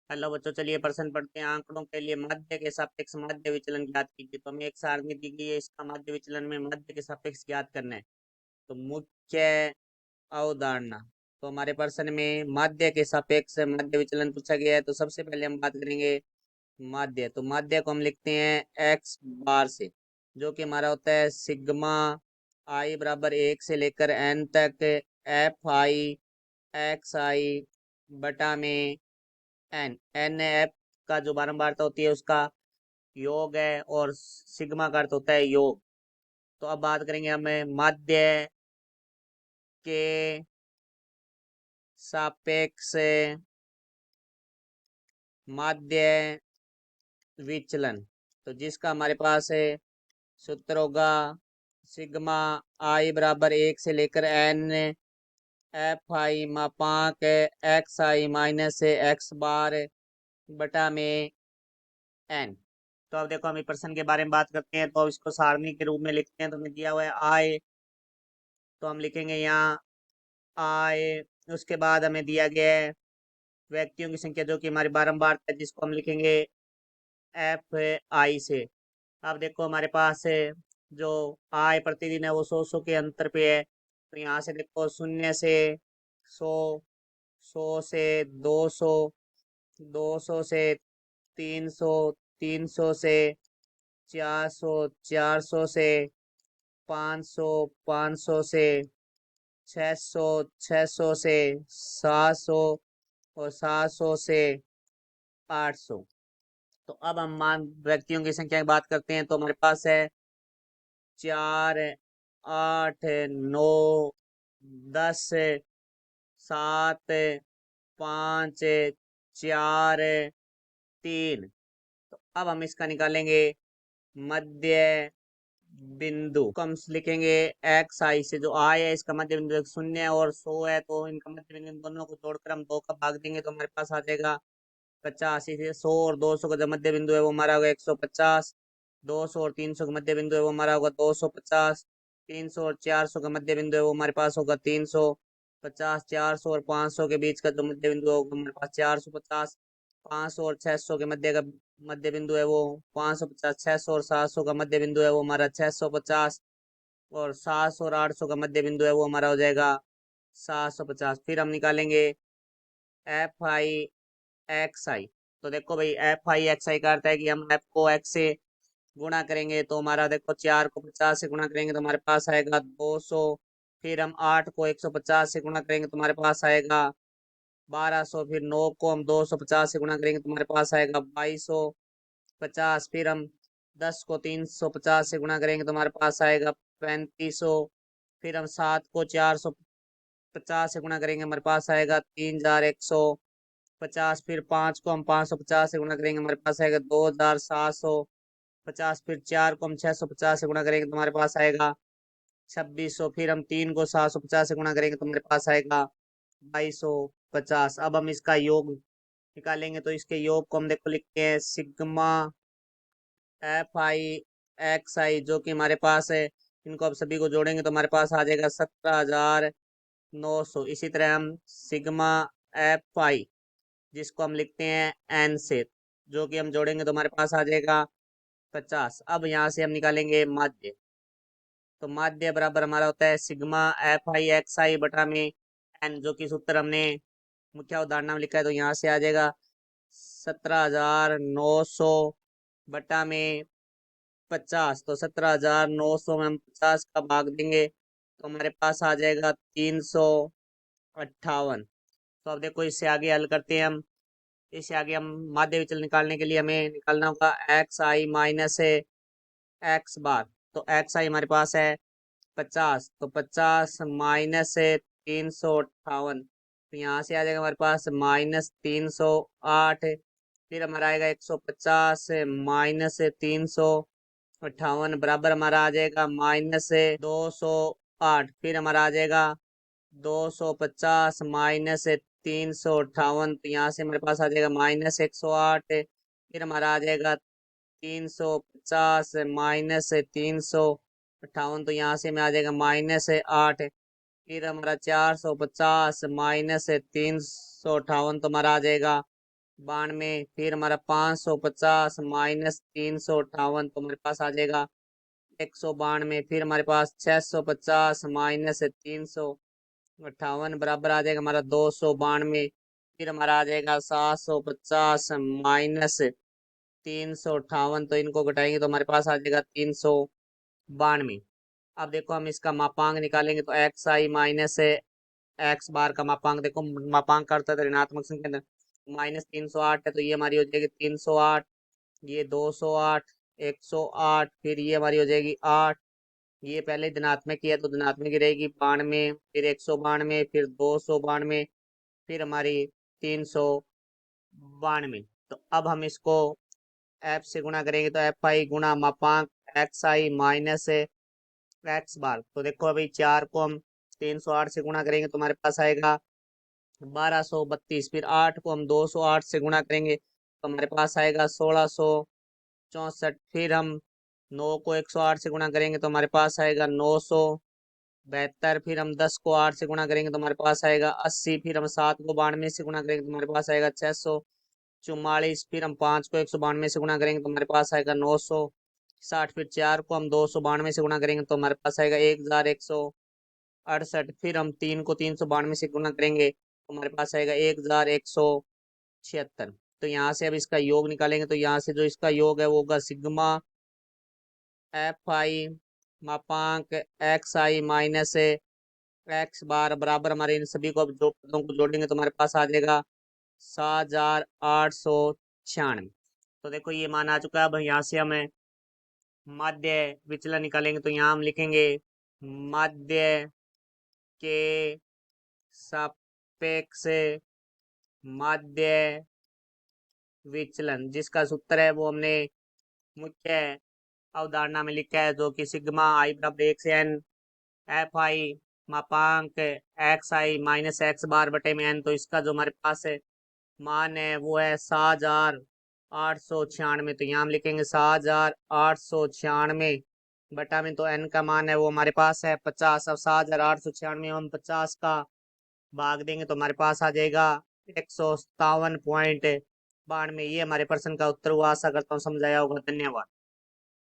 Hello बच्चों, चलिए प्रश्न पढ़ते हैं। आंकड़ों के लिए माध्य के सापेक्ष माध्य विचलन ज्ञात कीजिए। तो हमें एक सारणी दी गई है, इसका माध्य विचलन में माध्य के सापेक्ष ज्ञात करना है। तो मुख्य अवधारणा, तो हमारे प्रश्न में माध्य के सापेक्ष माध्य विचलन पूछा गया है। तो सबसे पहले हम बात करेंगे माध्य। तो माध्य को हम लिखते हैं एक्स बार से, जो कि हमारा होता है सिग्मा आई बराबर 1 से लेकर n तक एफ आई एक्स आई बटा में एन एफ का जो बारंबारता होती है उसका योग है, और सिग्मा का अर्थ होता है योग। तो अब बात करेंगे हमें माध्य के सापेक्ष माध्य विचलन। तो जिसका हमारे पास है सूत्र होगा सिग्मा आई बराबर 1 से लेकर n एफ आई मापांक एक्स आई माइनस एक्स बार बटा में एन। तो अब देखो, हम इस प्रश्न के बारे में बात करते हैं। तो अब इसको सारणी के रूप में लिखते हैं। तो हमें दिया हुआ है आय, तो हम लिखेंगे यहाँ आय। उसके बाद हमें दिया गया है व्यक्तियों की संख्या, जो कि हमारी बारंबार है, जिसको हम लिखेंगे एफ आई से। अब देखो, हमारे पास है जो आय प्रतिदिन है वो 100 के अंतर पे है। तो यहाँ से देखो 0 से 100, 100 से 200, 200 से 300, 300 से 400, 400 से 500, 500 से 600, 600 से 700, और 700 से 800। तो अब हम मान व्यक्तियों की संख्या की बात करते हैं। तो हमारे पास है 4, 8, 9, 10, 7, 5, 4, 3। तो अब हम इसका निकालेंगे मध्य बिंदु को हम लिखेंगे एक्स आई से। जो आई है इसका मध्य बिंदु 0 और 100 है, तो इनका मध्य बिंदु दोनों को जोड़कर हम 2 का भाग देंगे तो हमारे पास आ जाएगा 50। इसे 100 और 200 का जो मध्य बिंदु है वो हमारा होगा 150। 200 और 300 का मध्य बिंदु है वो हमारा होगा 250। 300 और 400 का मध्य बिंदु है वो हमारे पास होगा 350। 400 और 500 के बीच का जो मध्य बिंदु होगा हमारे पास 450। 500 और 600 के मध्य बिंदु है वो 550। 600 और 700 का मध्य बिंदु है वो हमारा 650। और 700 और 800 का मध्य बिंदु है वो हमारा हो जाएगा 750। फिर हम निकालेंगे एफ आई एक्स आई। तो देखो भाई, एफ आई एक्स आई का अर्थ है कि हम एफ को एक्स से गुणा करेंगे। तो हमारा देखो 4 को 50 से गुणा करेंगे तो हमारे पास आएगा 200। फिर हम 8 को 150 से गुणा करेंगे तो हमारे पास आएगा 1200। फिर 9 को हम 250 से गुणा करेंगे तो हमारे पास आएगा 2250। फिर हम 10 को 350 से गुणा करेंगे तो हमारे पास आएगा 3500। फिर हम 7 को 450 से गुणा करेंगे हमारे पास आएगा 3150। फिर 5 को हम 550 से गुणा करेंगे हमारे पास आएगा 2750। फिर 4 को हम 650 से गुणा करेंगे तो हमारे पास आएगा 2600। फिर हम 3 को 750 से गुणा करेंगे तो हमारे पास आएगा 2250। अब हम इसका योग निकालेंगे। तो इसके योग को हम देखो लिखते हैं सिग्मा एफ आई एक्स आई, जो कि हमारे पास है। इनको अब सभी को जोड़ेंगे तो हमारे पास आ जाएगा 17,900। इसी तरह हम सिग्मा एफ आई, जिसको हम लिखते हैं एन से, जो कि हम जोड़ेंगे तो हमारे पास आ जाएगा 50। अब यहाँ से हम निकालेंगे माध्य। तो माध्य बराबर हमारा होता है सिग्मा एफ आई एक्स आई बटा में एन, जो कि सूत्र हमने मुख्य अवधारणा में लिखा है। तो यहाँ से आ जाएगा 17,900 बटा में 50। तो 17,900 में हम 50 का भाग देंगे तो हमारे पास आ जाएगा 358। तो अब देखो, इससे आगे हल करते हैं हम। इससे आगे हम माध्य विचलन निकालने के लिए हमें निकालना होगा एक्स आई माइनस एक्स बार। तो एक्स आई हमारे पास है 50, तो 50 माइनस 358। तो यहाँ से आ जाएगा हमारे पास -308। फिर हमारा आएगा 150 -358 बराबर हमारा आ जाएगा -208। फिर हमारा आ जाएगा 250 -358। तो यहाँ से हमारे पास आ जाएगा -108। फिर हमारा आ जाएगा 350 -358। तो यहाँ से में आ जाएगा -8। फिर हमारा 450 -358। तो हमारा आ जाएगा 92, फिर हमारा 550 माइनस 358 तो हमारे पास आ जाएगा 192, फिर हमारे पास 650 माइनस 358 बराबर आ जाएगा हमारा 292, फिर हमारा आ जाएगा 750 माइनस 358, तो इनको घटाएंगे तो हमारे पास आ जाएगा 392। अब देखो हम इसका मापांक निकालेंगे तो एक्स आई माइनस एक्स बार का मापांक, देखो मापांक करता है ऋणात्मक संख्या अंदर माइनस 308 है, तो ये हमारी हो जाएगी 308, ये 208, 108, फिर ये हमारी हो जाएगी 8, ये पहले धनात्मक की है तो धनात्मक की रहेगी 92, फिर 192, फिर 292, फिर हमारी 392। तो अब हम इसको एफ से गुणा करेंगे तो एफ आई गुणा मापांक एक्स आई माइनस एक्स बार, तो देखो अभी 4 को हम 308 से गुणा करेंगे तो हमारे पास आएगा 1232, फिर 8 को हम 208 से गुणा करेंगे तो हमारे पास आएगा 1664, फिर हम 9 को 108 से गुणा करेंगे तो हमारे पास आएगा 972, फिर हम 10 को 8 से गुणा करेंगे तो हमारे पास आएगा 80, फिर हम 7 को 92 से गुणा करेंगे तो हमारे पास आएगा 644, फिर हम 5 को 192 से गुणा करेंगे तो हमारे पास आएगा 960, फिर 4 को हम 292 से गुणा करेंगे तो हमारे पास आएगा 1168, फिर हम 3 को 392 से गुणा करेंगे तो हमारे पास आएगा 1176। तो यहाँ से अब इसका योग निकालेंगे तो यहाँ से जो इसका योग है वो होगा सिग्मा एफ आई मापांक एक्स आई माइनस एक्स बार बराबर, हमारे इन सभी को अब जो पदों को जोड़ेंगे तो हमारे पास आ जाएगा 7896। तो देखो ये मान आ चुका है। अब यहाँ से हमें माध्य विचलन निकालेंगे तो यहाँ हम लिखेंगे माध्य के सापेक्ष माध्य विचलन, जिसका सूत्र है वो हमने मुख्य अवधारणा में लिखा है, जो कि सिग्मा आई बराबर 1 से n एफ आई मापांक एक्स आई माइनस एक्स बार बटे में n। तो इसका जो हमारे पास है मान है वो है 7896। तो यहाँ हम लिखेंगे 7896 बटा में, तो n का मान है वो हमारे पास है 50। अब 7896 में हम 50 का भाग देंगे तो हमारे पास आ जाएगा 157.92। ये हमारे प्रश्न का उत्तर हुआ। आशा करता हूँ समझाया होगा। धन्यवाद।